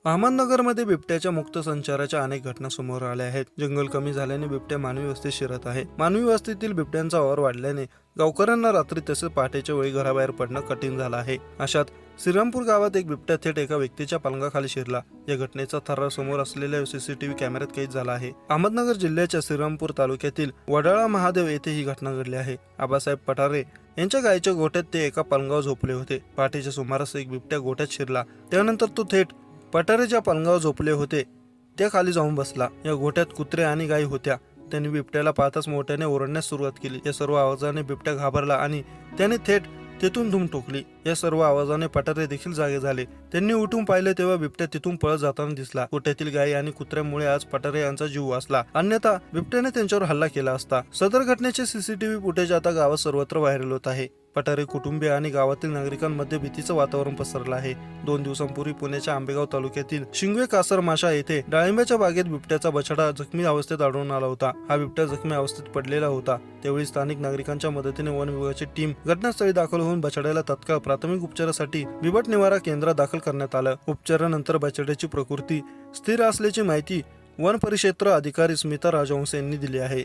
अहमदनगरमध्ये बिबट्याच्या मुक्त संचाराच्या अनेक घटना समोर आल्या आहेत। जंगल कमी झाल्याने बिबट्या मानवी वस्तीत शिरत आहे। मानवी वस्तीतील बिबट्यांचा वावर वाढल्याने गावकऱ्यांना रात्री तसेच पहाटेच्या वेळी घराबाहेर पडणं कठीण झालं आहे। अशात श्रीरामपूर गावात एक बिबट्या थेट एका व्यक्तीच्या पलंगाखाली शिरला। या घटनेचा थरार समोर असलेल्या सीसीटीव्ही कॅमेऱ्यात कैद झाला आहे। अहमदनगर जिल्ह्याच्या श्रीरामपूर तालुक्यातील वडाळा महादेव येथे ही घटना घडली आहे। आबासाहेब पठारे यांच्या गायीच्या गोठ्यात ते एका पलंगावर झोपले होते। पहाटेच्या सुमारास एक बिबट्या गोठ्यात शिरला। त्यानंतर तो थेट पठारे ज्या पलंगावर झोपले होते त्या खाली जाऊन बसला। या गोठ्यात कुत्रे आणि गायी होत्या। त्यांनी बिबट्याला पाहताच मोठ्याने ओरडण्यास सुरुवात केली। या सर्व आवाजाने बिबट्या घाबरला आणि त्याने थेट तेथून धूम ठोकली। या सर्व आवाजाने पठारे देखील जागे झाले। त्यांनी उठून पाहिले तेव्हा बिबट्या तिथून पळत जाताना दिसला। गोठ्यातील गायी आणि कुत्र्यामुळे आज पठारे यांचा जीव वाचला, अन्यथा बिबट्याने त्यांच्यावर हल्ला केला असता। सदर घटनेचे सीसीटीव्ही फुटेज आता गावात सर्वत्र व्हायरल होत आहे। पठारे कुटुंबीय आणि गावातील नागरिकांमध्ये भीतीचं वातावरण पसरलं आहे। 2 दिवसांपूर्वी पुण्याच्या आंबेगाव तालुक्यातील शिंगवे कासर माशा येथे डाळिंबाच्या बागेत बिबट्याचा बछडा जखमी अवस्थेत आढळून आला होता। हा बिबट्या जखमी अवस्थेत पडलेला होता। त्यावेळी स्थानिक नागरिकांच्या मदतीने वन विभागाची टीम घटनास्थळी दाखल होऊन बछड्याला तत्काळ प्राथमिक उपचारासाठी बिबट निवारा केंद्रात दाखल करण्यात आलं। उपचारानंतर बछड्याची प्रकृती स्थिर असल्याची माहिती वन परिक्षेत्र अधिकारी स्मिता राजवंश यांनी दिली आहे।